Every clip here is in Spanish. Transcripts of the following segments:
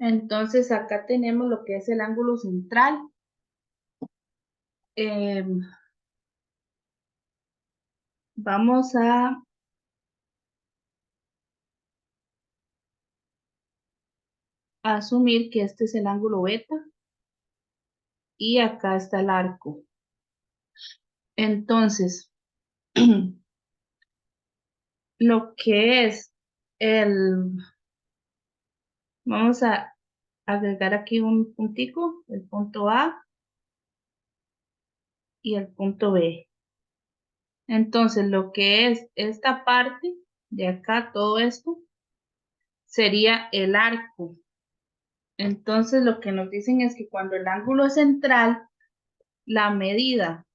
Entonces acá tenemos lo que es el ángulo central. Em, Vamos a asumir que este es el ángulo beta y acá está el arco. Entonces, lo que es el, vamos a agregar aquí un puntico, el punto A y el punto B. Entonces, lo que es esta parte de acá, todo esto, sería el arco. Entonces, lo que nos dicen es que cuando el ángulo es central, la medida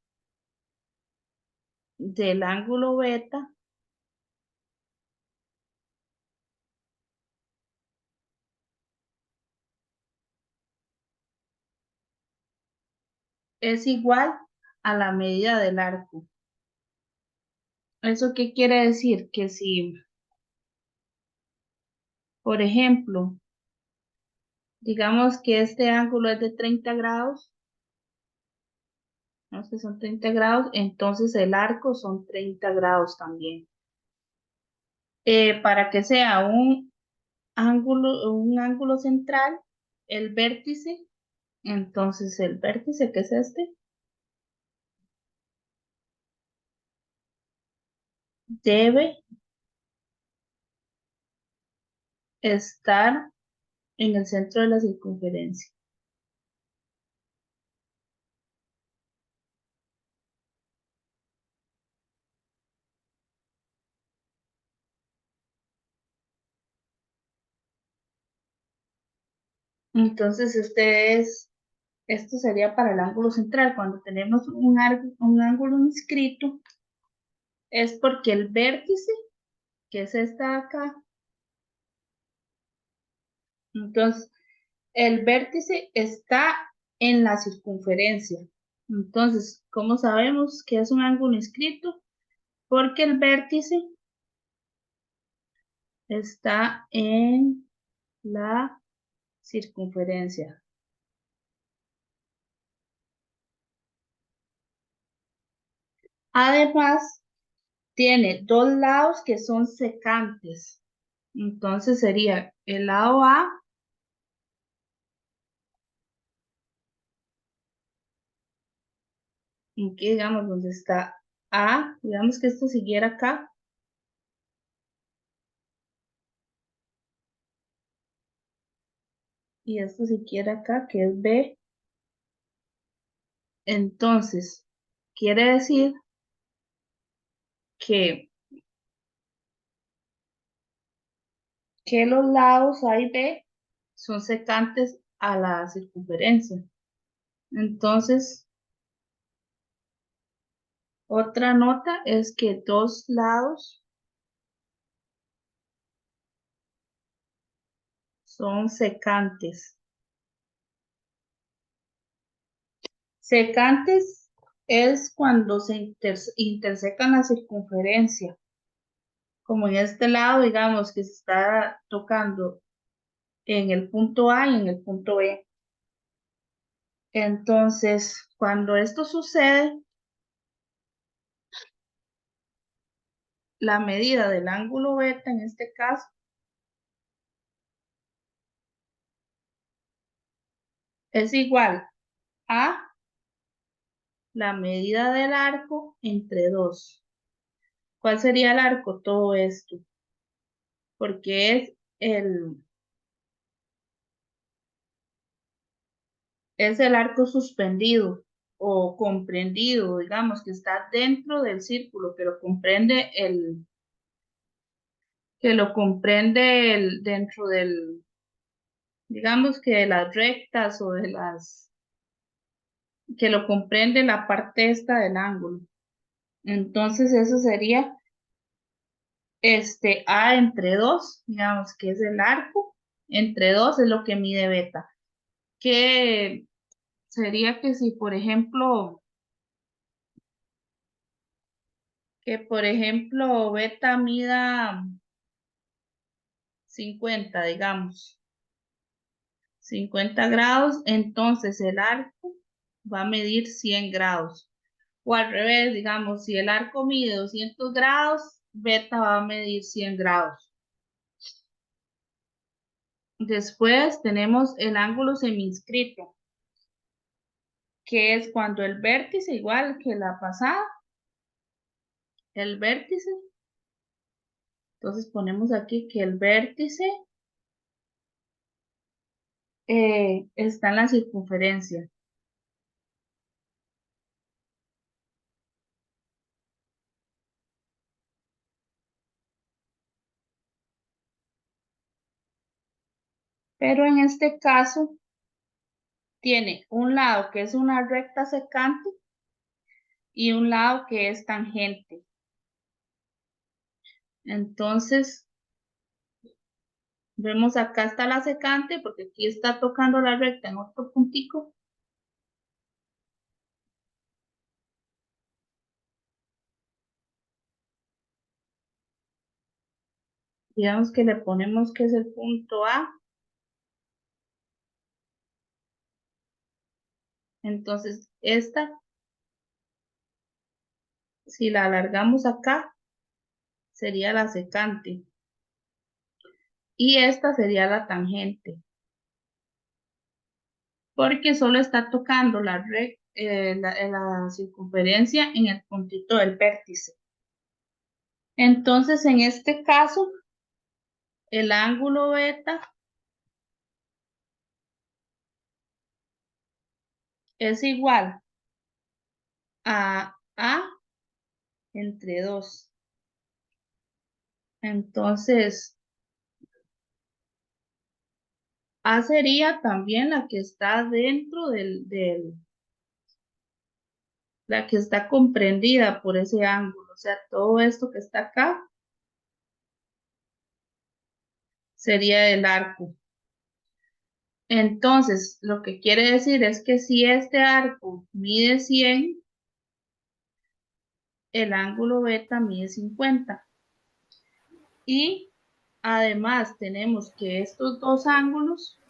del ángulo beta es igual a la medida del arco. ¿Eso qué quiere decir? Que si, por ejemplo, digamos que este ángulo es de 30 grados, no sé, son 30 grados, entonces el arco son 30 grados también. Para que sea un ángulo central, el vértice, entonces el vértice que es este, debe estar en el centro de la circunferencia. Entonces, esto sería para el ángulo central. Cuando tenemos un ángulo inscrito, es porque el vértice, que es esta de acá, entonces el vértice está en la circunferencia. Entonces, ¿cómo sabemos que es un ángulo inscrito? Porque el vértice está en la circunferencia. Además, tiene dos lados que son secantes. Entonces sería el lado A, y que digamos donde está A, digamos que esto siguiera acá, y esto siguiera acá, que es B. Entonces, quiere decir que, que los lados A y B son secantes a la circunferencia. Entonces, otra nota es que dos lados son secantes. Secantes es cuando se intersecan la circunferencia, como en este lado, digamos que se está tocando en el punto A y en el punto B. Entonces, cuando esto sucede, la medida del ángulo beta en este caso es igual a la medida del arco entre 2. ¿Cuál sería el arco? Todo esto, porque es el arco suspendido o comprendido, digamos, que está dentro del círculo, que lo comprende dentro del, digamos que de las rectas o que lo comprende la parte esta del ángulo. Entonces eso sería A entre 2, digamos que es el arco, entre 2 es lo que mide beta. Que sería que si, por ejemplo, beta mida 50, digamos. 50 grados, entonces el arco va a medir 100 grados. O al revés, digamos, si el arco mide 200 grados, beta va a medir 100 grados. Después tenemos el ángulo semiinscrito, que es cuando el vértice, igual que la pasada, el vértice, entonces ponemos aquí que el vértice está en la circunferencia. Pero en este caso tiene un lado que es una recta secante y un lado que es tangente. Entonces, vemos acá está la secante porque aquí está tocando la recta en otro puntico. Digamos que le ponemos que es el punto A. Entonces, esta, si la alargamos acá, sería la secante. Y esta sería la tangente. Porque solo está tocando la circunferencia en el puntito del vértice. Entonces, en este caso, el ángulo beta es igual a A entre 2. Entonces, A sería también la que está dentro la que está comprendida por ese ángulo. O sea, todo esto que está acá sería el arco. Entonces, lo que quiere decir es que si este arco mide 100, el ángulo beta mide 50. Y además tenemos que estos dos ángulos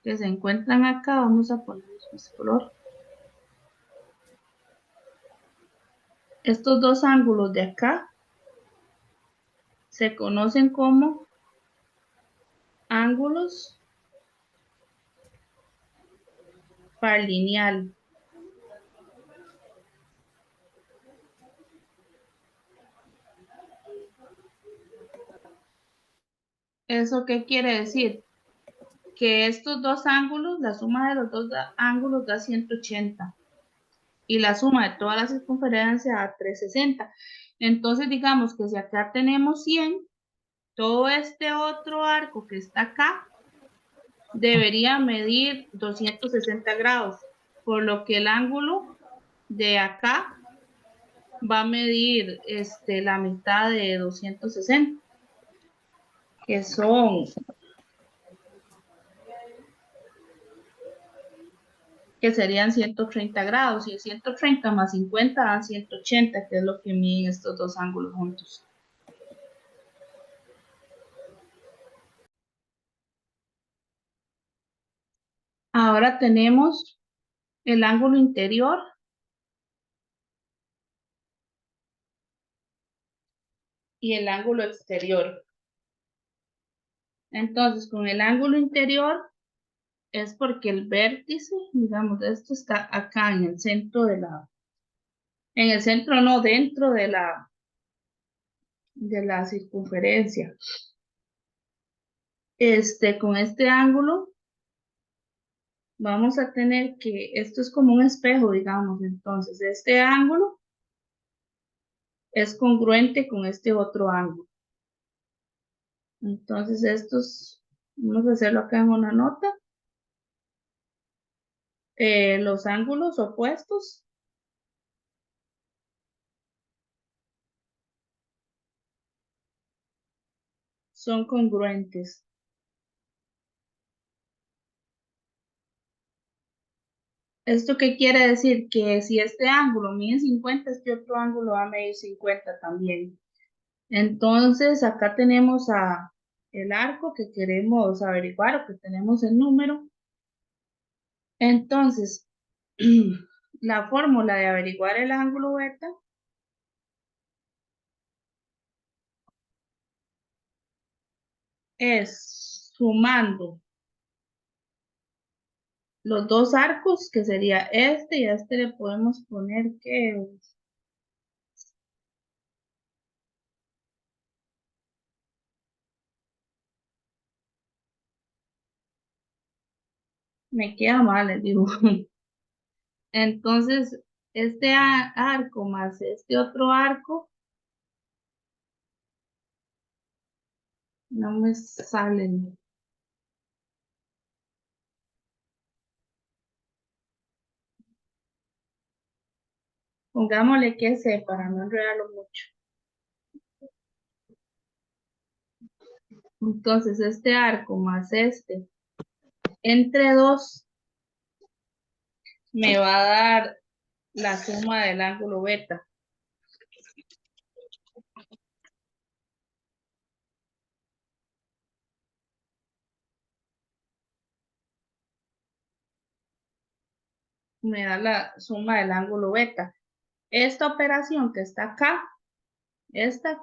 que se encuentran acá, vamos a poner este color. Estos dos ángulos de acá se conocen como ángulos par lineal. ¿Eso qué quiere decir? Que estos dos ángulos, la suma de los dos ángulos da 180 y la suma de toda la circunferencia da 360. Entonces digamos que si acá tenemos 100, todo este otro arco que está acá debería medir 260 grados, por lo que el ángulo de acá va a medir la mitad de 260, que son, que serían 130 grados, y 130 más 50 dan 180, que es lo que miden estos dos ángulos juntos. Ahora tenemos el ángulo interior y el ángulo exterior. Entonces, con el ángulo interior es porque el vértice, digamos, esto está acá en el centro en el centro no, dentro de la circunferencia. Con este ángulo vamos a tener que, esto es como un espejo, digamos, entonces este ángulo es congruente con este otro ángulo. Entonces estos, vamos a hacerlo acá en una nota. Los ángulos opuestos son congruentes. ¿Esto qué quiere decir? Que si este ángulo mide 50, este otro ángulo va a medir 50 también. Entonces acá tenemos el arco que queremos averiguar o que tenemos el número. Entonces, la fórmula de averiguar el ángulo beta es sumando los dos arcos, que sería este, y a este le podemos poner que me queda mal el dibujo. Entonces, este arco más este otro arco, no me salen. Pongámosle que C para no enredarlo mucho. Entonces, este arco más este, entre dos, me va a dar la suma del ángulo beta. Me da la suma del ángulo beta. Esta operación que está acá, esta,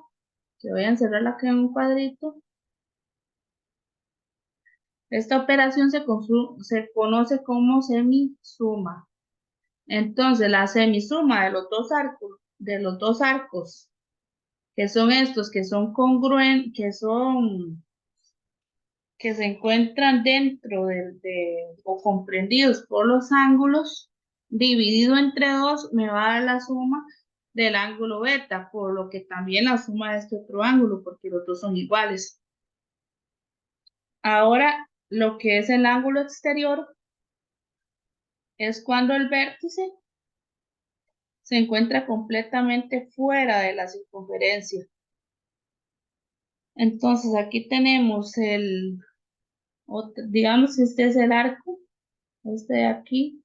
que voy a encerrarla aquí en un cuadrito, esta operación se conoce como semisuma. Entonces, la semisuma de los dos arcos, que son estos, que son congruentes, que se encuentran dentro o comprendidos por los ángulos, dividido entre dos, me va a dar la suma del ángulo beta, por lo que también la suma de este otro ángulo, porque los dos son iguales. Ahora, lo que es el ángulo exterior es cuando el vértice se encuentra completamente fuera de la circunferencia. Entonces, aquí tenemos digamos que este es el arco, este de aquí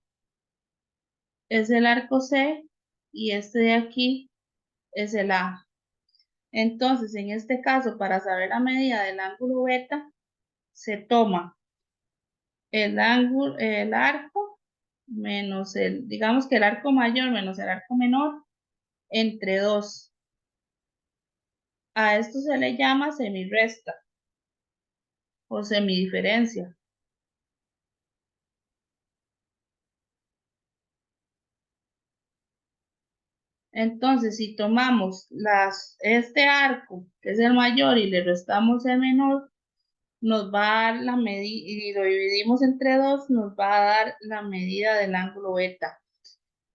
es el arco C y este de aquí es el A. Entonces, en este caso, para saber la medida del ángulo beta, se toma el arco menos digamos que el arco mayor menos el arco menor entre dos. A esto se le llama semirresta o semidiferencia. Entonces, si tomamos este arco, que es el mayor, y le restamos el menor, nos va a dar la medida, y lo dividimos entre dos, nos va a dar la medida del ángulo beta.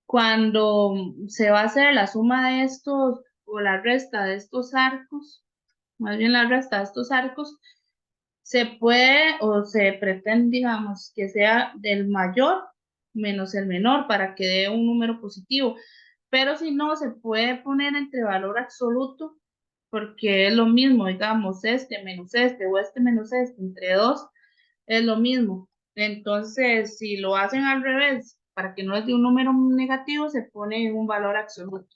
Cuando se va a hacer la suma de estos, o la resta de estos arcos, más bien la resta de estos arcos, se puede o se pretende, digamos, que sea del mayor menos el menor para que dé un número positivo. Pero si no, se puede poner entre valor absoluto porque es lo mismo, digamos, este menos este o este menos este entre dos es lo mismo. Entonces, si lo hacen al revés, para que no es de un número negativo, se pone un valor absoluto.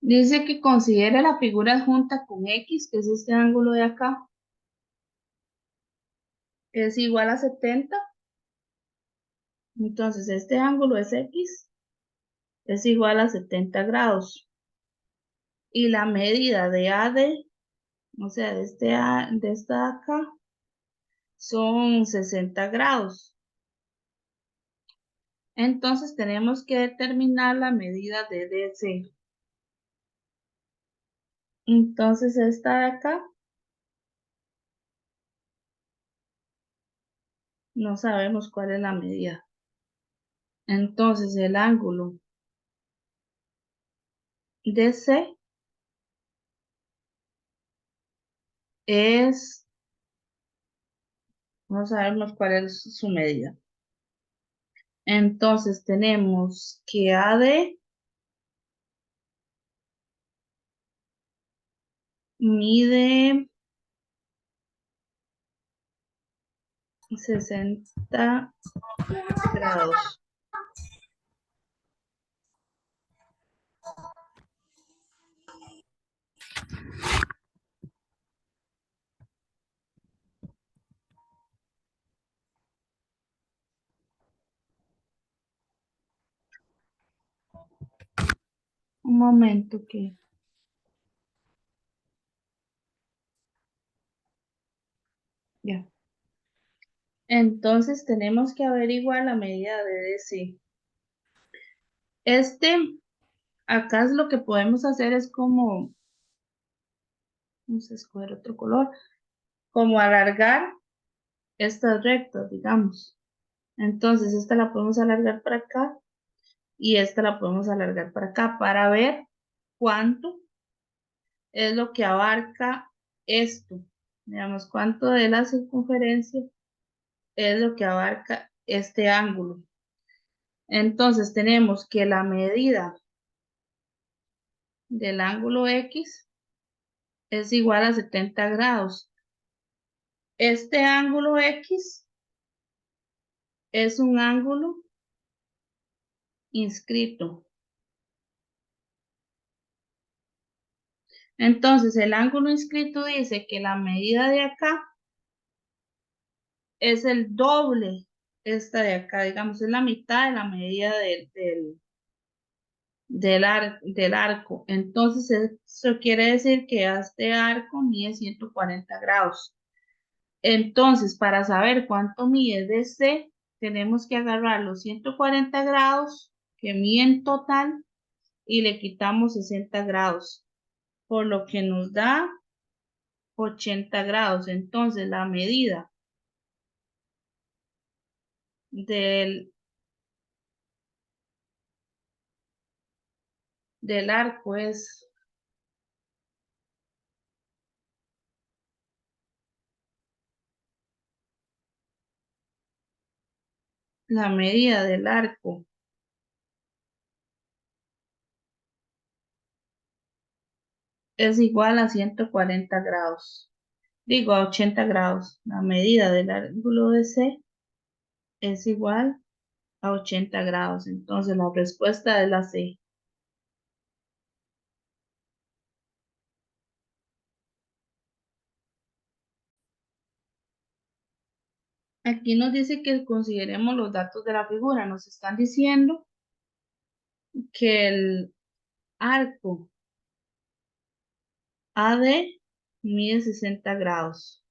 Dice que considere la figura adjunta con X, que es este ángulo de acá, es igual a 70. Entonces, este ángulo es X, es igual a 70 grados. Y la medida de AD, o sea, de esta de acá, son 60 grados. Entonces, tenemos que determinar la medida de DC. Entonces, esta de acá, no sabemos cuál es la medida. Entonces, el ángulo DC es, no sabemos cuál es su medida. Entonces, tenemos que AD mide 60 grados. Un momento que... Ya. Entonces tenemos que averiguar la medida de DC. Acá es lo que podemos hacer es como, vamos a escoger otro color, como alargar estas rectas, digamos. Entonces esta la podemos alargar para acá y esta la podemos alargar para acá para ver cuánto es lo que abarca esto. Digamos, cuánto de la circunferencia es lo que abarca este ángulo. Entonces tenemos que la medida del ángulo X es igual a 70 grados. Este ángulo X es un ángulo inscrito. Entonces el ángulo inscrito dice que la medida de acá es el doble, esta de acá, digamos, es la mitad de la medida del arco. Entonces, eso quiere decir que este arco mide 140 grados. Entonces, para saber cuánto mide DC, tenemos que agarrar los 140 grados que mide en total y le quitamos 60 grados, por lo que nos da 80 grados. Entonces, la medida del, del arco es la medida del arco es igual a 140 grados. Digo, a 80 grados. La medida del ángulo de C es igual a 80 grados. Entonces, la respuesta es la C. Aquí nos dice que consideremos los datos de la figura. Nos están diciendo que el arco AD mide 60 grados.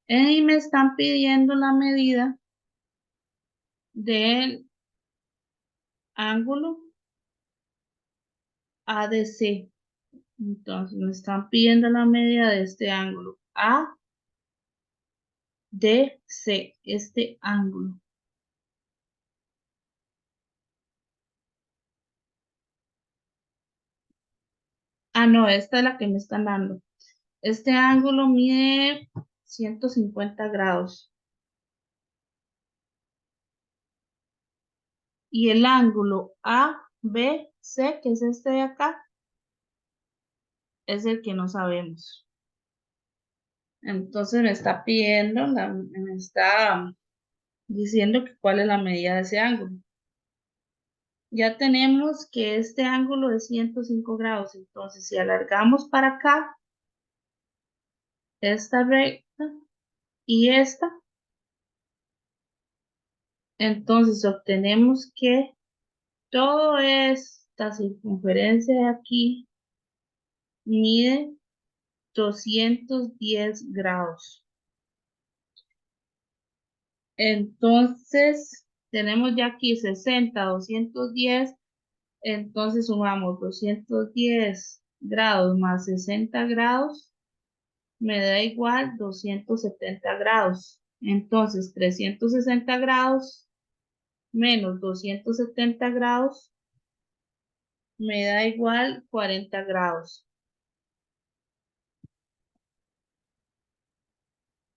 Y me están pidiendo la medida del ángulo ADC. Entonces, me están pidiendo la medida de este ángulo ADC, este ángulo. Ah, no, esta es la que me están dando. Este ángulo mide 150 grados. Y el ángulo ABC, que es este de acá, es el que no sabemos. Entonces me está pidiendo, me está diciendo que cuál es la medida de ese ángulo. Ya tenemos que este ángulo es 105 grados. Entonces, si alargamos para acá, esta recta y esta, entonces obtenemos que toda esta circunferencia de aquí mide 210 grados. Entonces, tenemos ya aquí 60, 210. Entonces, sumamos 210 grados más 60 grados, me da igual 270 grados. Entonces, 360 grados menos 270 grados, me da igual 40 grados.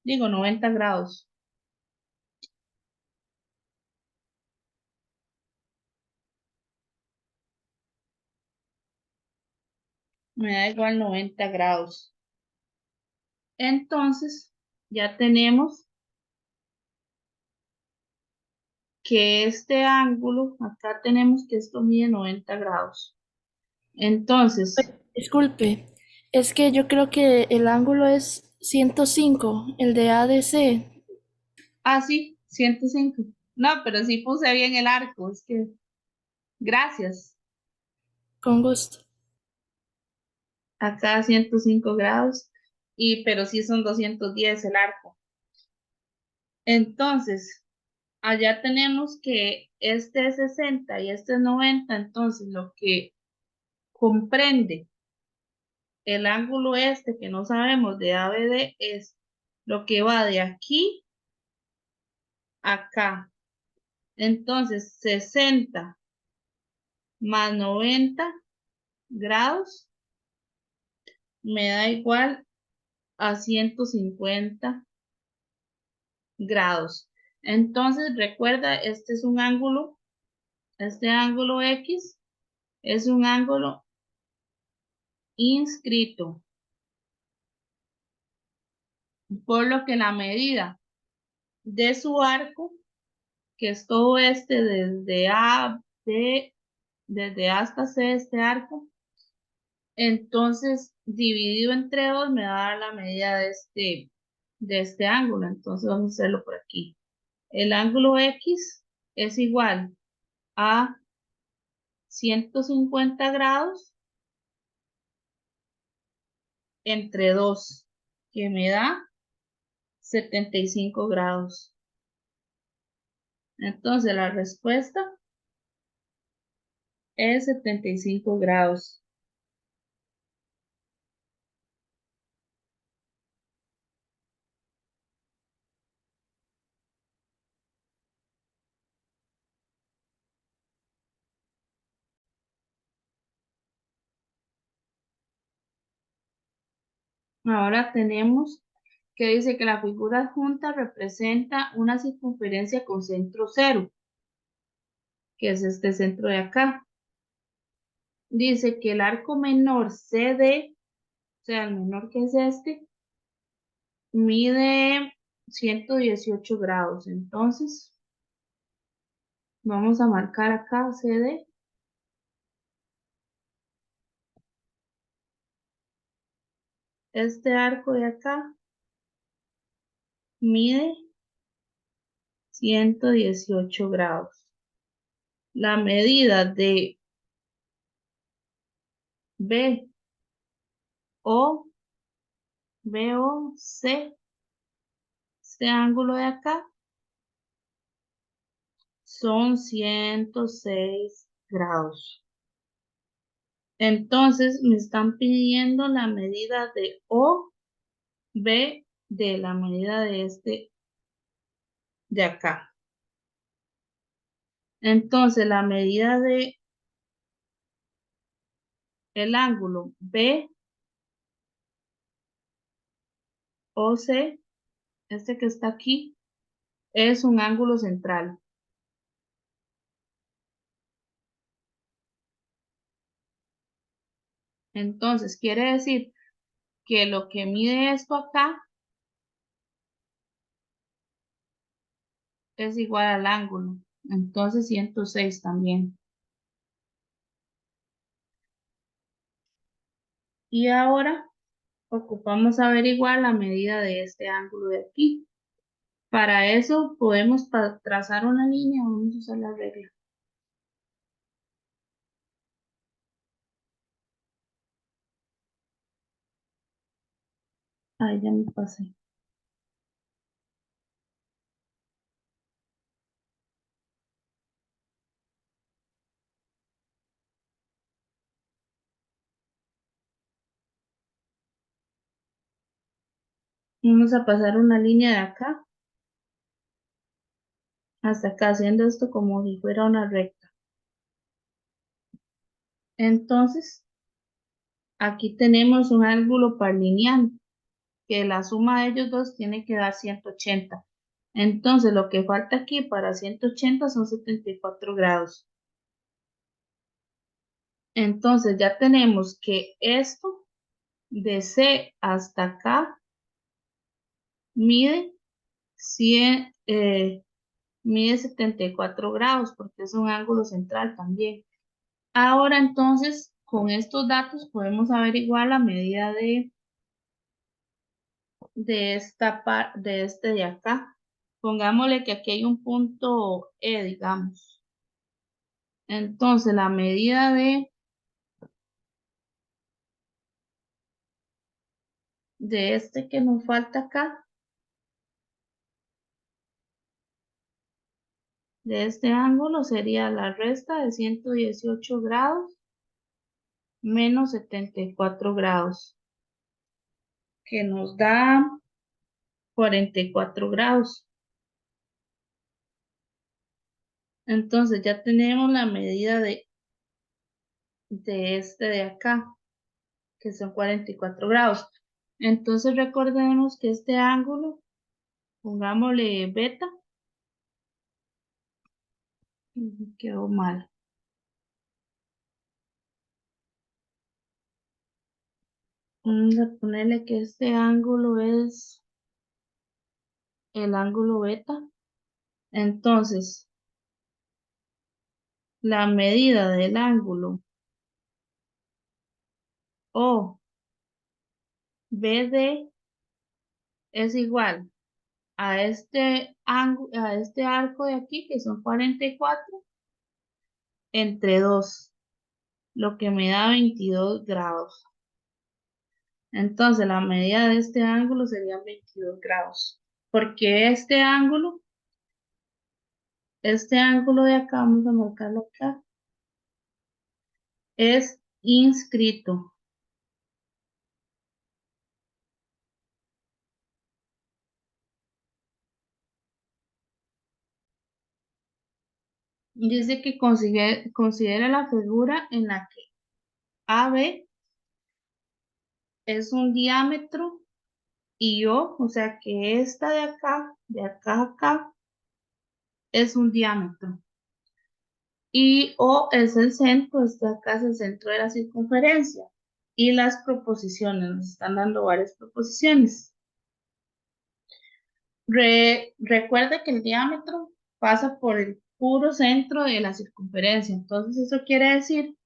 Digo, 90 grados. Me da igual 90 grados. Entonces, ya tenemos que este ángulo, acá tenemos que esto mide 90 grados. Entonces, Disculpe, es que yo creo que el ángulo es 105, el de ADC, sí, 105. No, pero sí puse bien el arco, es que, gracias. con gusto. Acá 105 grados, pero sí son 210 el arco. Entonces, allá tenemos que este es 60 y este es 90, entonces lo que comprende el ángulo este que no sabemos de ABD es lo que va de aquí a acá. Entonces, 60 más 90 grados me da igual a 150 grados. Entonces, recuerda, este es un ángulo, este ángulo X es un ángulo inscrito, por lo que la medida de su arco, que es todo este desde A, B, desde A hasta C, este arco, entonces dividido entre 2 me va a dar la medida de este ángulo. Entonces vamos a hacerlo por aquí. El ángulo X es igual a 150 grados entre 2, que me da 75 grados. Entonces la respuesta es 75 grados. Ahora tenemos que dice que la figura adjunta representa una circunferencia con centro cero, que es este centro de acá. Dice que el arco menor CD, o sea, el menor que es este, mide 118 grados. Entonces, vamos a marcar acá CD. Este arco de acá mide 118 grados. La medida de B o BOC, este ángulo de acá, son 106 grados. Entonces me están pidiendo la medida de OB de la medida de este de acá. Entonces la medida de el ángulo BOC, este que está aquí, es un ángulo central. Entonces quiere decir que lo que mide esto acá es igual al ángulo. Entonces 106 también. Y ahora ocupamos averiguar la medida de este ángulo de aquí. Para eso podemos trazar una línea, vamos a usar la regla. Ahí ya me pasé. Vamos a pasar una línea de acá hasta acá, haciendo esto como si fuera una recta. Entonces, aquí tenemos un ángulo parlineal, que la suma de ellos dos tiene que dar 180. Entonces, lo que falta aquí para 180 son 74 grados. Entonces, ya tenemos que esto de C hasta acá mide 100, mide 74 grados porque es un ángulo central también. Ahora entonces, con estos datos podemos averiguar la medida de de este de acá. Pongámosle que aquí hay un punto E, digamos. Entonces, la medida de este que nos falta acá, de este ángulo, sería la resta de 118 grados menos 74 grados, que nos da 44 grados. Entonces ya tenemos la medida de este de acá, que son 44 grados. Entonces recordemos que este ángulo, pongámosle beta, quedó mal. Vamos a ponerle que este ángulo es el ángulo beta. Entonces, la medida del ángulo OBD es igual a este ángulo, a este arco de aquí, que son 44, entre 2, lo que me da 22 grados. Entonces, la medida de este ángulo serían 22 grados. Porque este ángulo de acá, vamos a marcarlo acá, es inscrito. Dice que considere la figura en la que AB es un diámetro y O sea que esta de acá a acá, es un diámetro. Y O es el centro, este acá es el centro de la circunferencia. Y las proposiciones, nos están dando varias proposiciones. Recuerde que el diámetro pasa por el puro centro de la circunferencia. Entonces eso quiere decir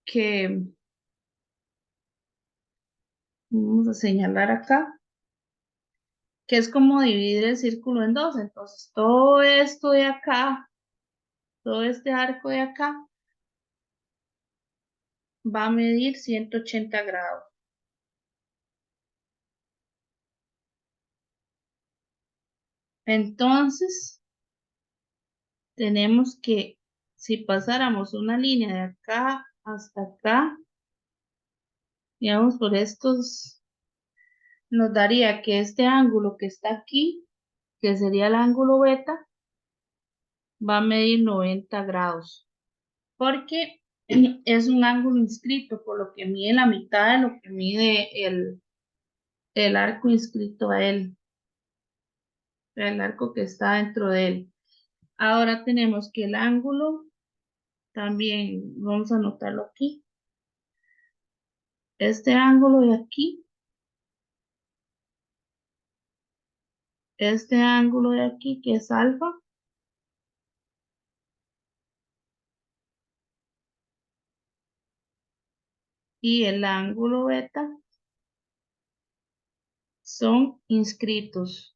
que, vamos a señalar acá, que es como dividir el círculo en dos. Entonces todo esto de acá, todo este arco de acá, va a medir 180 grados. Entonces, tenemos que, si pasáramos una línea de acá hasta acá, digamos por estos, nos daría que este ángulo que está aquí, que sería el ángulo beta, va a medir 90 grados, porque es un ángulo inscrito, por lo que mide la mitad de lo que mide el arco inscrito a él, el arco que está dentro de él. Ahora tenemos que el ángulo, también vamos a anotarlo aquí, este ángulo de aquí, este ángulo de aquí que es alfa, y el ángulo beta son inscritos.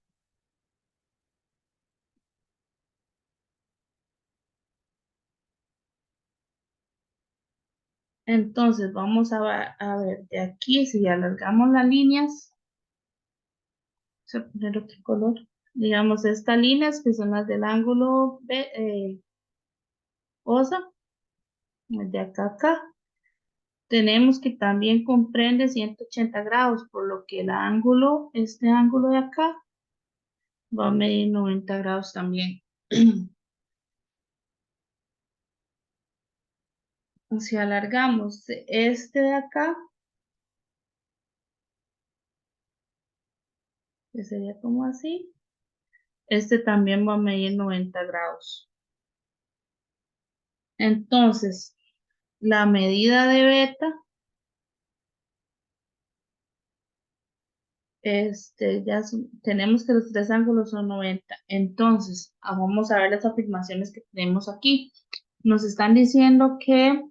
Entonces vamos a ver de aquí, si alargamos las líneas, vamos a poner otro color, digamos estas líneas que son las del ángulo OSA, de acá a acá, tenemos que también comprende 180 grados, por lo que el ángulo, este ángulo de acá, va a medir 90 grados también. Si alargamos este de acá, que sería como así, este también va a medir 90 grados. Entonces, la medida de beta tenemos que los tres ángulos son 90. Entonces, vamos a ver las afirmaciones que tenemos aquí. Nos están diciendo que,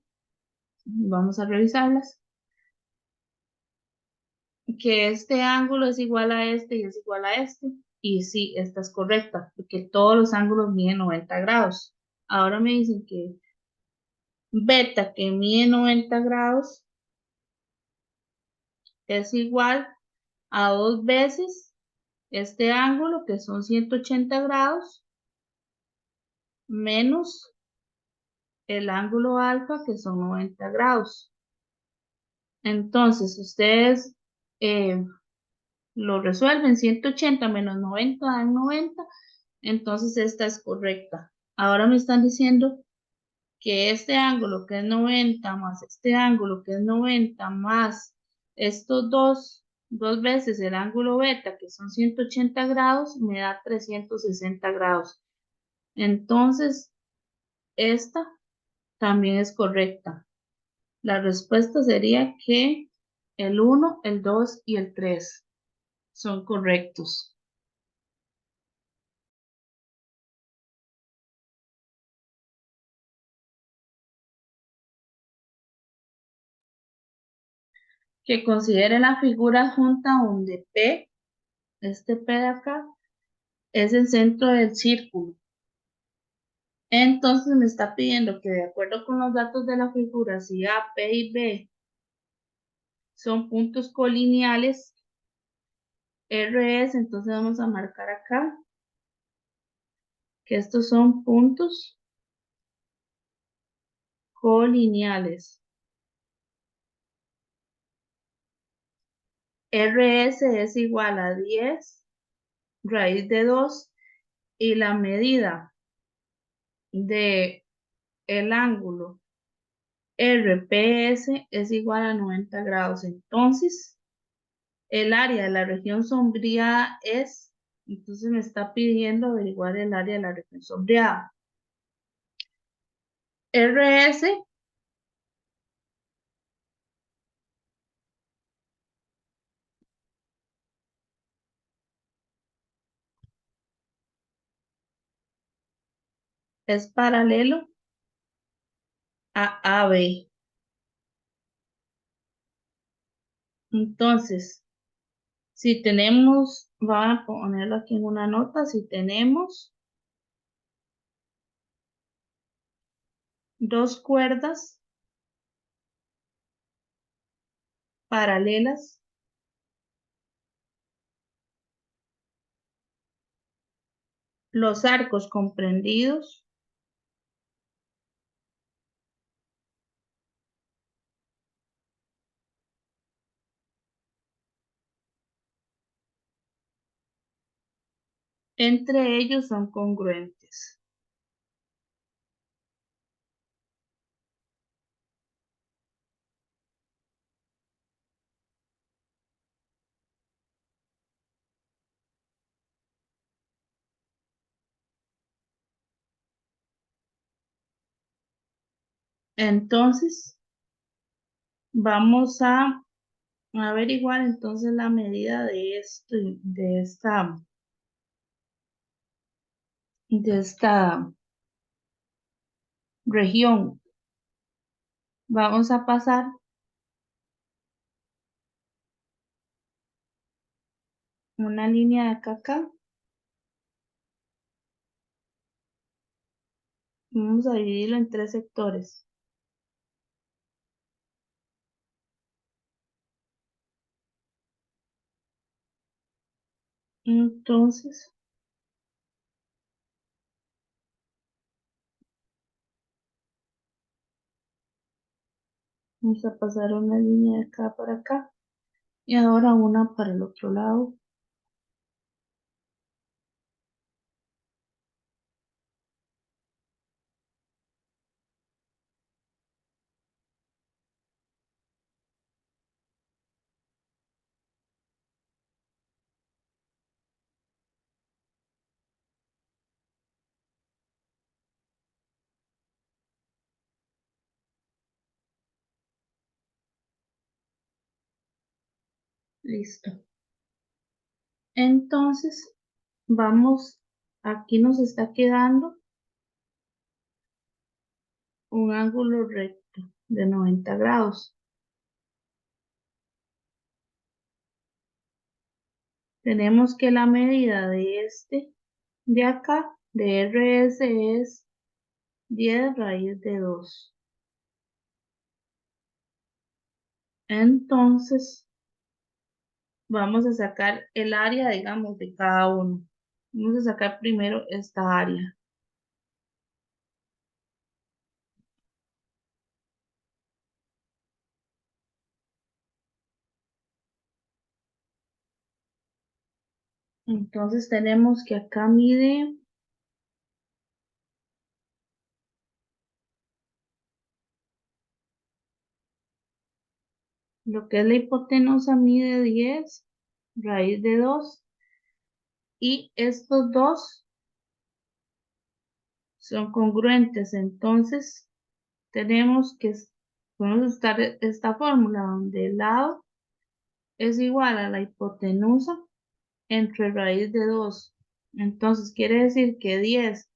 vamos a revisarlas, que este ángulo es igual a este y es igual a este. Y sí, esta es correcta, porque todos los ángulos miden 90 grados. Ahora me dicen que beta, que mide 90 grados, es igual a dos veces este ángulo, que son 180 grados, menos el ángulo alfa, que son 90 grados. Entonces, ustedes eh, lo resuelven, 180 menos 90 dan 90, entonces esta es correcta. Ahora me están diciendo que este ángulo que es 90 más este ángulo que es 90 más estos dos veces el ángulo beta, que son 180 grados, me da 360 grados. Entonces, esta también es correcta. La respuesta sería que el uno, el 2 y el 3 son correctos. Que considere la figura junta donde P, este P de acá, es el centro del círculo. Entonces me está pidiendo que, de acuerdo con los datos de la figura, si A, P y B son puntos colineales, RS, entonces vamos a marcar acá que estos son puntos colineales. RS es igual a 10 raíz de 2 y la medida de el ángulo RPS es igual a 90 grados. Entonces, el área de la región sombreada es, entonces me está pidiendo averiguar el área de la región sombreada. RS es paralelo a AB. Entonces, si tenemos, voy a ponerlo aquí en una nota, si tenemos dos cuerdas paralelas, los arcos comprendidos entre ellos son congruentes. Entonces, vamos a averiguar entonces la medida de esto, de esta región. Vamos a pasar una línea de acá a acá. Vamos a dividirlo en tres sectores. Entonces, vamos a pasar una línea de acá para acá y ahora una para el otro lado. Listo. Entonces, vamos, aquí nos está quedando un ángulo recto de 90 grados. Tenemos que la medida de este de acá, de RS, es 10 raíz de 2. Entonces, vamos a sacar el área, digamos, de cada uno. Vamos a sacar primero esta área. Entonces tenemos que acá mide, lo que es la hipotenusa mide 10 raíz de 2 y estos dos son congruentes. Entonces tenemos que, podemos usar esta fórmula donde el lado es igual a la hipotenusa entre raíz de 2. Entonces quiere decir que 10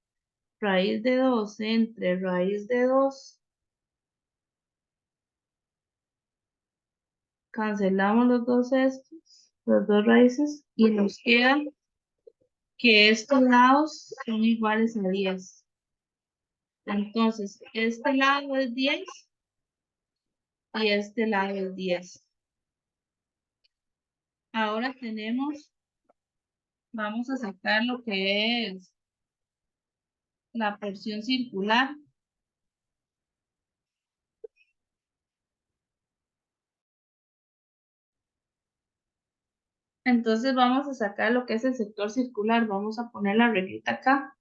raíz de 2 entre raíz de 2, cancelamos los dos estos, las dos raíces, y nos queda que estos lados son iguales a 10. Entonces, este lado es 10 y este lado es 10. Ahora tenemos, vamos a sacar lo que es la porción circular. Entonces vamos a sacar lo que es el sector circular. Vamos a poner la reglita acá.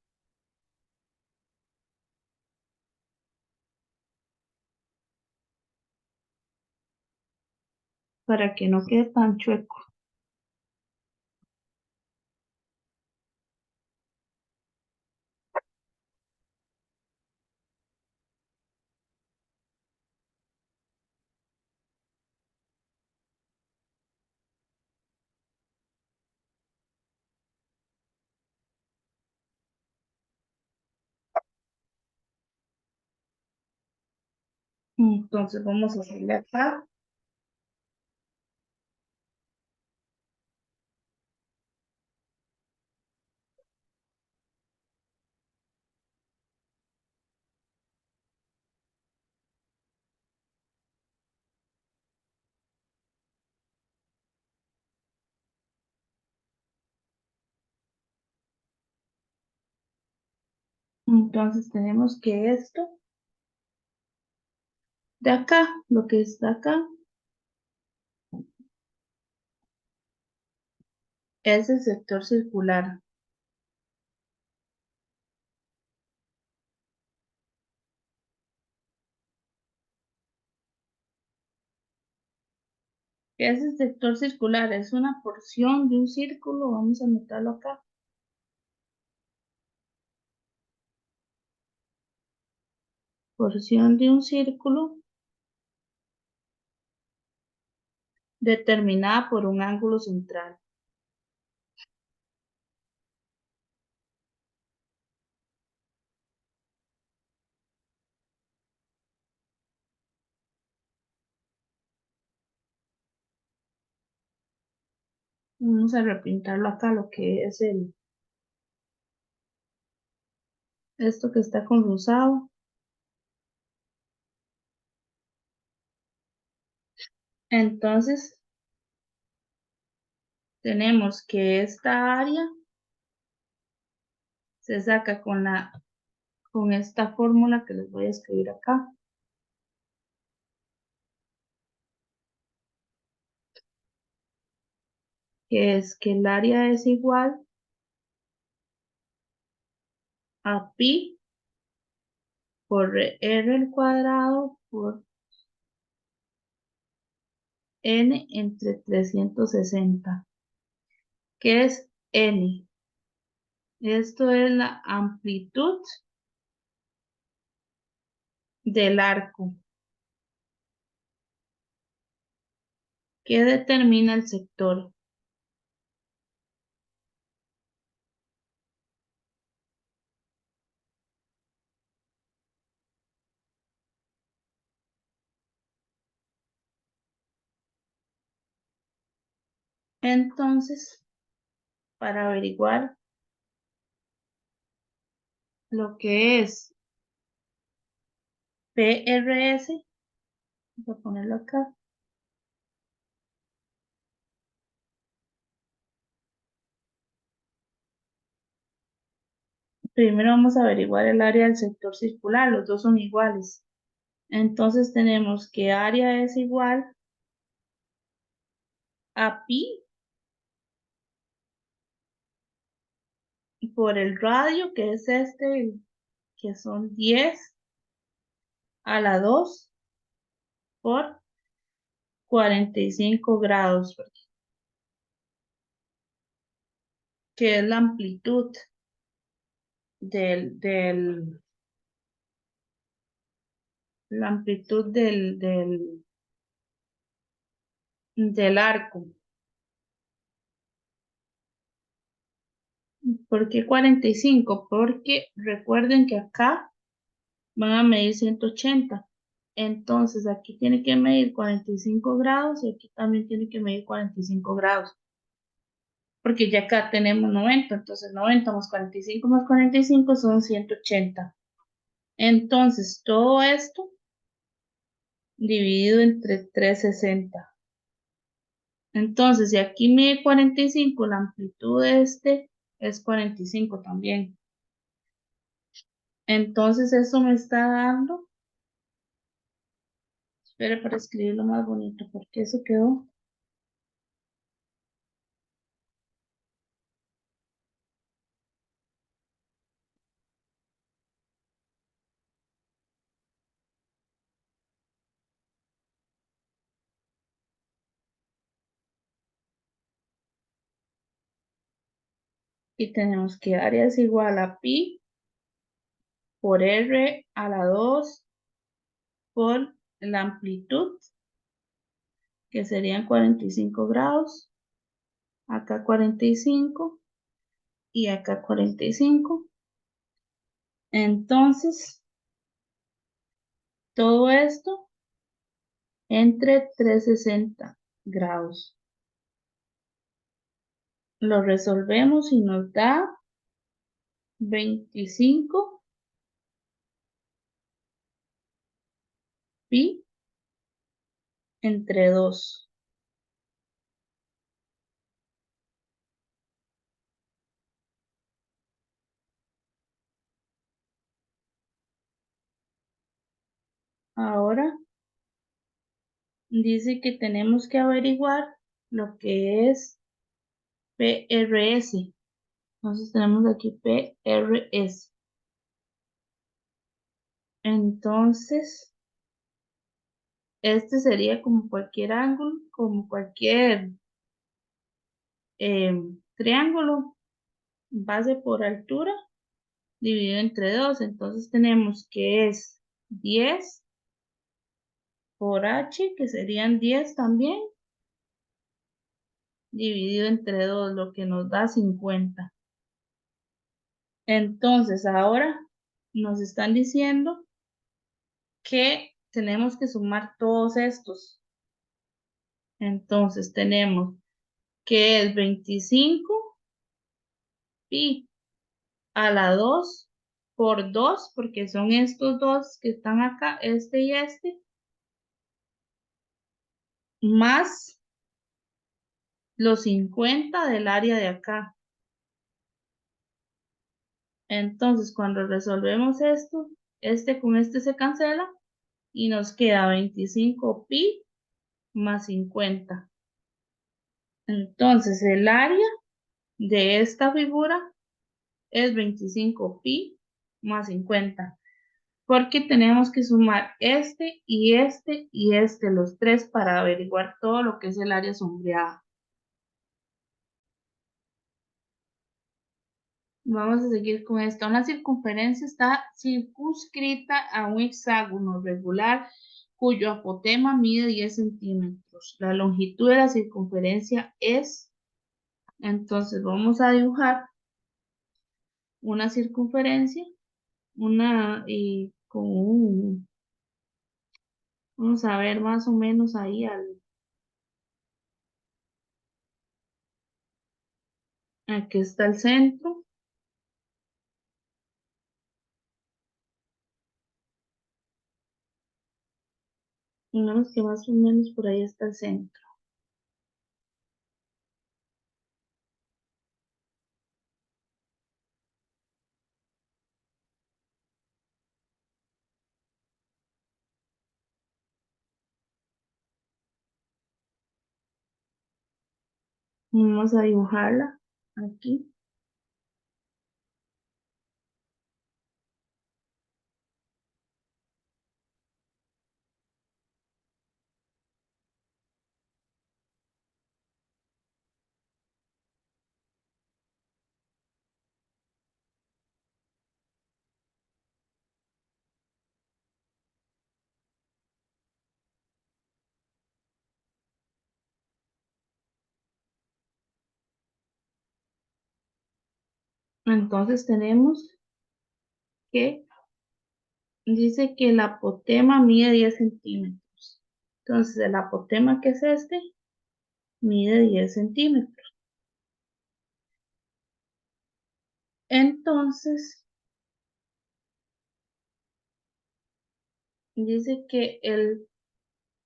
Para que no quede tan chueco. Entonces vamos a hacerle acá. Entonces tenemos que esto de acá, lo que está acá, es el sector circular. ¿Qué es el sector circular? Es una porción de un círculo. Vamos a anotarlo acá. Porción de un círculo determinada por un ángulo central. Vamos a repintarlo acá, lo que es esto que está con rosado. Entonces, tenemos que esta área se saca con esta fórmula que les voy a escribir acá, que es que el área es igual a pi por r al cuadrado por n entre 360. ¿Qué es n? Esto es la amplitud del arco que determina el sector. Entonces, para averiguar lo que es PRS, voy a ponerlo acá. Primero vamos a averiguar el área del sector circular, los dos son iguales. Entonces tenemos que área es igual a pi por el radio, que es este, que son 10 a la 2 por 45 grados, que es la amplitud del la amplitud del arco. ¿Por qué 45? Porque recuerden que acá van a medir 180. Entonces aquí tiene que medir 45 grados y aquí también tiene que medir 45 grados. Porque ya acá tenemos 90, entonces 90 más 45 son 180. Entonces todo esto dividido entre 360. Entonces, si aquí mide 45, la amplitud de este es 45 también. Entonces, eso me está dando, espere para escribirlo más bonito, porque eso quedó. Y tenemos que área es igual a pi por r a la 2 por la amplitud, que serían 45 grados, acá 45 y acá 45. Entonces, todo esto entre 360 grados. Lo resolvemos y nos da 25 pi entre 2. Ahora dice que tenemos que averiguar lo que es PRS. Entonces tenemos aquí PRS. Entonces, este sería como cualquier ángulo, como cualquier triángulo, base por altura, dividido entre 2. Entonces tenemos que es 10 por h, que serían 10 también, dividido entre 2, lo que nos da 50. Entonces, ahora nos están diciendo que tenemos que sumar todos estos. Entonces, tenemos que es 25 pi a la 2 por 2, porque son estos dos que están acá, este y este, más los 50 del área de acá. Entonces, cuando resolvemos esto, este con este se cancela y nos queda 25 pi más 50. Entonces, el área de esta figura es 25 pi más 50, porque tenemos que sumar este y este y este, los tres, para averiguar todo lo que es el área sombreada. Vamos a seguir con esta. Una circunferencia está circunscrita a un hexágono regular cuyo apotema mide 10 centímetros. La longitud de la circunferencia es, entonces vamos a dibujar una circunferencia, y con vamos a ver más o menos ahí Aquí está el centro. Digamos que más o menos por ahí está el centro. Vamos a dibujarla aquí. Entonces tenemos que, dice que el apotema mide 10 centímetros. Entonces el apotema, que es este, mide 10 centímetros. Entonces dice que el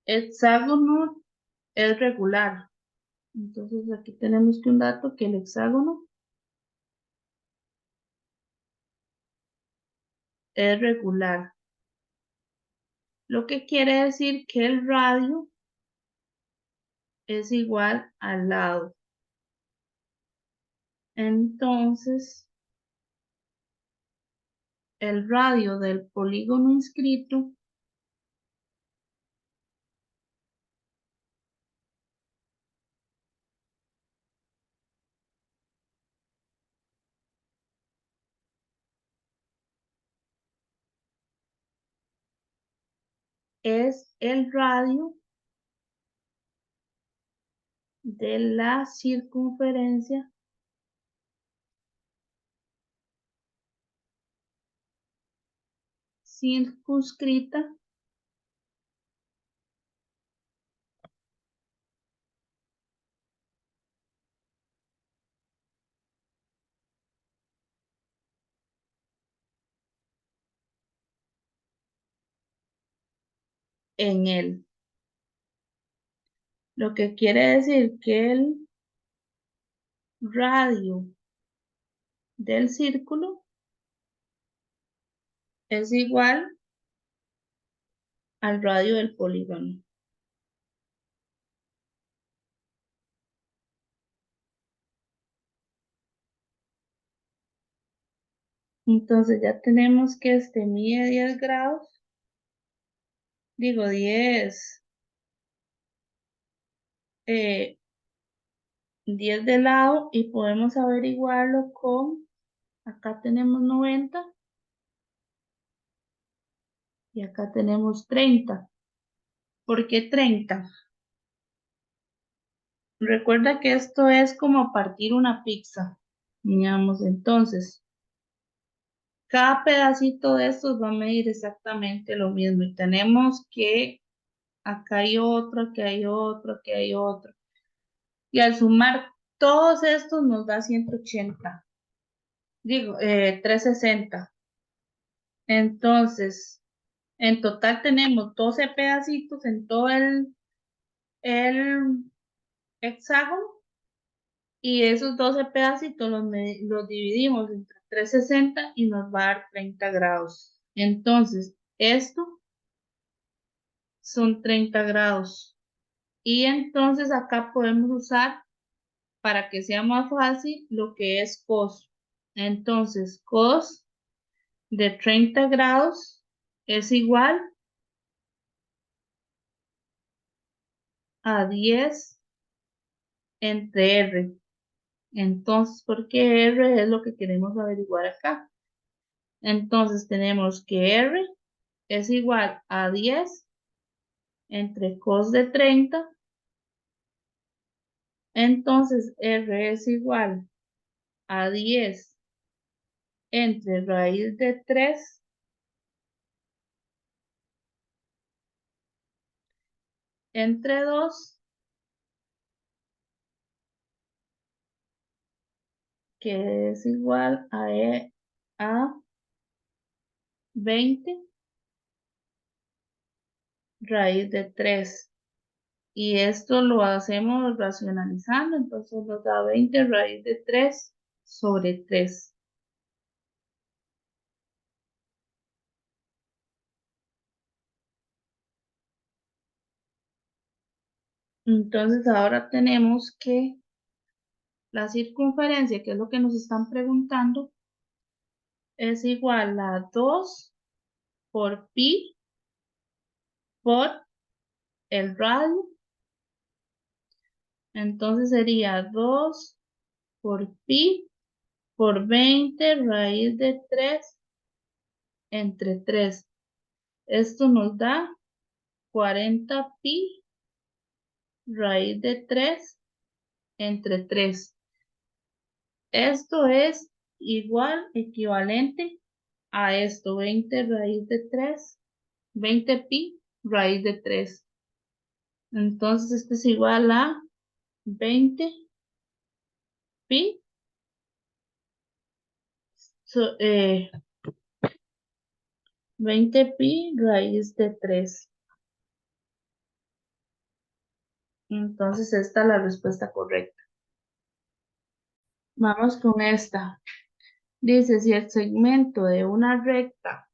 hexágono es regular. Entonces aquí tenemos que un dato que el hexágono es regular. Lo que quiere decir que el radio es igual al lado. Entonces, el radio del polígono inscrito es el radio de la circunferencia circunscrita en él. Lo que quiere decir que el radio del círculo es igual al radio del polígono. Entonces ya tenemos que este mide 10 grados, digo 10 de lado, y podemos averiguarlo con, acá tenemos 90 y acá tenemos 30. ¿Por qué 30? Recuerda que esto es como partir una pizza. Digamos, entonces, cada pedacito de estos va a medir exactamente lo mismo. Y tenemos que acá hay otro, aquí hay otro, aquí hay otro. Y al sumar todos estos nos da 180. Digo, 360. Entonces, en total tenemos 12 pedacitos en todo el hexágono. Y esos 12 pedacitos los dividimos entre 360 y nos va a dar 30 grados. Entonces, esto son 30 grados. Y entonces acá podemos usar, para que sea más fácil, lo que es cos. Entonces, cos de 30 grados es igual a 10 entre R. Entonces, ¿por qué R es lo que queremos averiguar acá? Entonces, tenemos que R es igual a 10 entre cos de 30. Entonces, R es igual a 10 entre raíz de 3 entre 2 que es igual a 20 raíz de 3. Y esto lo hacemos racionalizando, entonces nos da 20 raíz de 3 sobre 3. Entonces ahora tenemos que la circunferencia, que es lo que nos están preguntando, es igual a 2 por pi por el radio. Entonces sería 2 por pi por 20 raíz de 3 entre 3. Esto nos da 40 pi raíz de 3 entre 3. Esto es igual, equivalente a esto, 20 raíz de 3, 20 pi raíz de 3. Entonces esto es igual a 20 pi, so- eh, 20 pi raíz de 3. Entonces esta es la respuesta correcta. Vamos con esta. Dice, si el segmento de una recta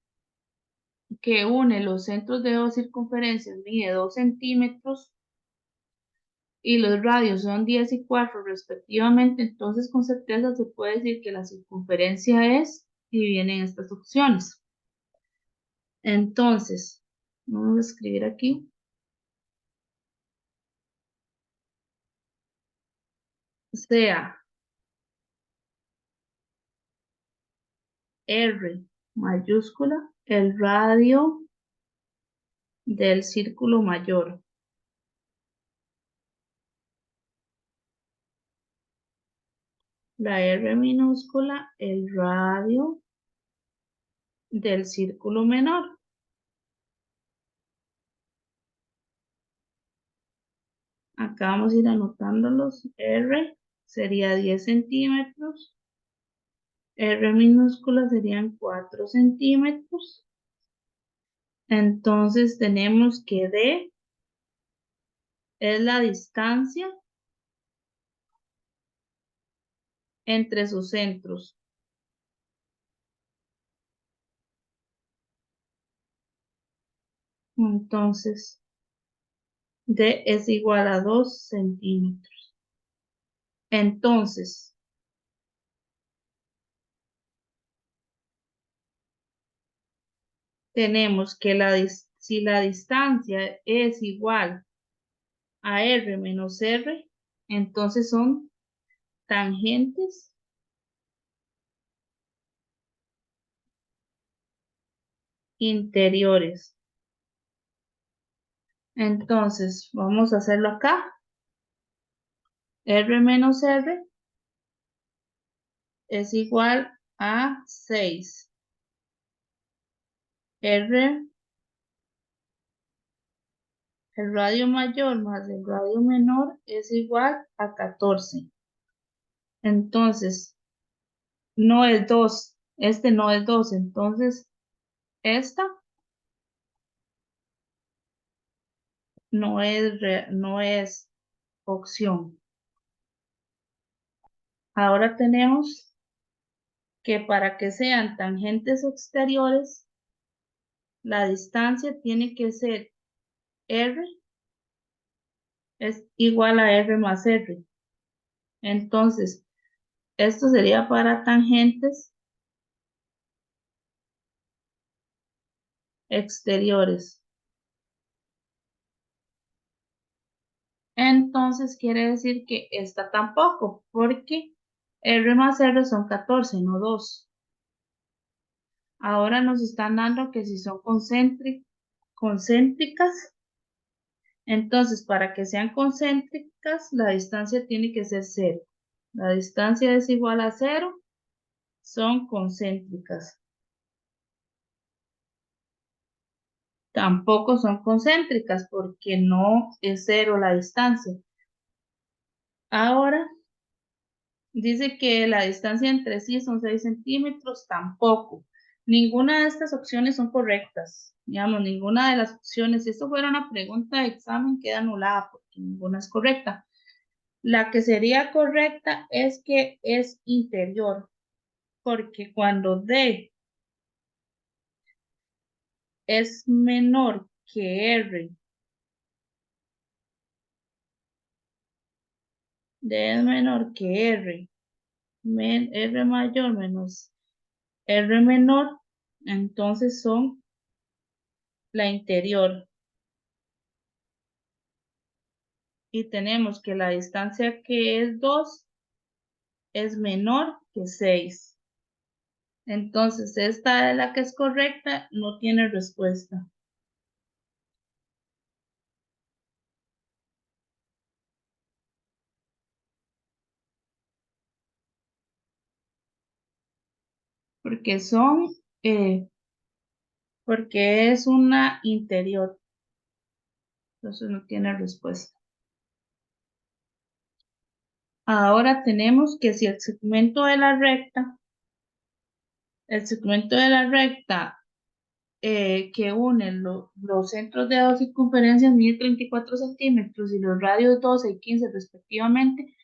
que une los centros de dos circunferencias mide 2 centímetros y los radios son 10 y 4 respectivamente, entonces con certeza se puede decir que la circunferencia es, y vienen estas opciones. Entonces, vamos a escribir aquí, sea R mayúscula el radio del círculo mayor. La R minúscula el radio del círculo menor. Acá vamos a ir anotándolos. R sería 10 centímetros. R minúscula serían 4 centímetros. Entonces tenemos que D es la distancia entre sus centros. Entonces D es igual a 2 centímetros. Entonces, tenemos que si la distancia es igual a R menos R, entonces son tangentes interiores. Entonces, vamos a hacerlo acá. R menos R es igual a 6. R, el radio mayor más el radio menor es igual a 14. Entonces, no es 2. Este no es 2. Entonces, esta no es opción. Ahora tenemos que para que sean tangentes exteriores, la distancia tiene que ser R es igual a R más R. Entonces, esto sería para tangentes exteriores. Entonces, quiere decir que esta tampoco, porque R más R son 14, no 2. Ahora nos están dando que si son concéntricas, entonces para que sean concéntricas, la distancia tiene que ser 0. La distancia es igual a 0, son concéntricas. Tampoco son concéntricas porque no es 0 la distancia. Ahora Dice que la distancia entre sí son 6 centímetros, tampoco. Ninguna de estas opciones son correctas. Digamos, ninguna de las opciones, si esto fuera una pregunta de examen, queda anulada porque ninguna es correcta. La que sería correcta es que es interior, porque cuando D es menor que R, D es menor que R, R mayor menos R menor, entonces son la interior. Y tenemos que la distancia que es 2 es menor que 6. Entonces, esta es la que es correcta, no tiene respuesta. Porque son, eh, porque es una interior. Entonces no tiene respuesta. Ahora tenemos que si el segmento de la recta que une los centros de dos circunferencias mide 34 centímetros y los radios 12 y 15 respectivamente,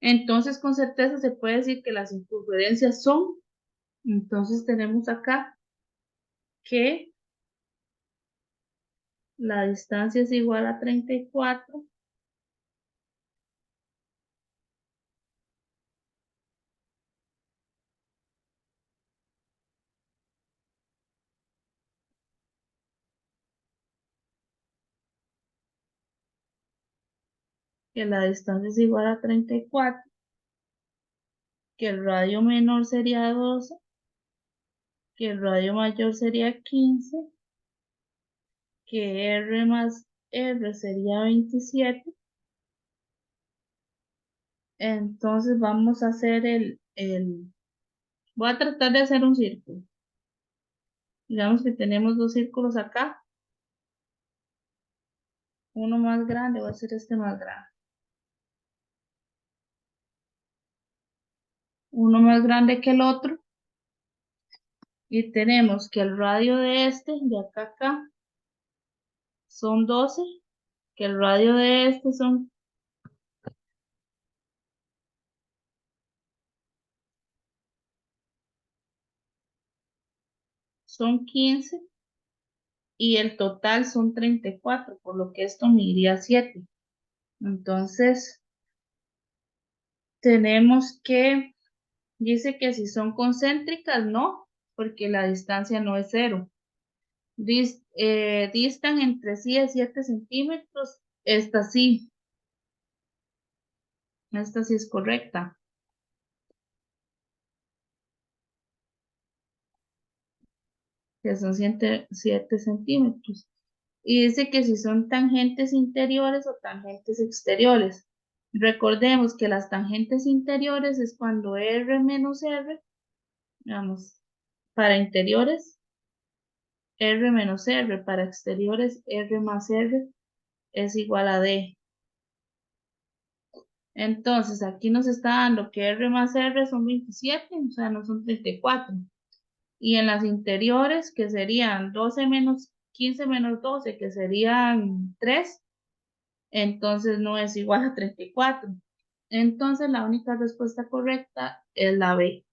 entonces con certeza se puede decir que las circunferencias son, entonces tenemos acá que la distancia es igual a 34, que la distancia es igual a 34, que el radio menor sería 12, que el radio mayor sería 15, que R más R sería 27. Entonces vamos a hacer voy a tratar de hacer un círculo. Digamos que tenemos dos círculos acá, uno más grande, voy a hacer este más grande. Uno más grande que el otro. Y tenemos que el radio de este, de acá a acá, son 12, que el radio de este son 15 y el total son 34, por lo que esto mediría 7. Entonces, tenemos que, dice que si son concéntricas, no, porque la distancia no es 0. Distan entre sí de 7 centímetros. Esta sí es correcta, que son 7 centímetros. Y dice que si son tangentes interiores o tangentes exteriores. Recordemos que las tangentes interiores es cuando R menos R, digamos, para interiores, R menos R, para exteriores, R más R es igual a D. Entonces, aquí nos está dando que R más R son 27, o sea, no son 34. Y en las interiores, que serían 12 menos 15 menos 12, que serían 3, entonces no es igual a 34. Entonces la única respuesta correcta es la B.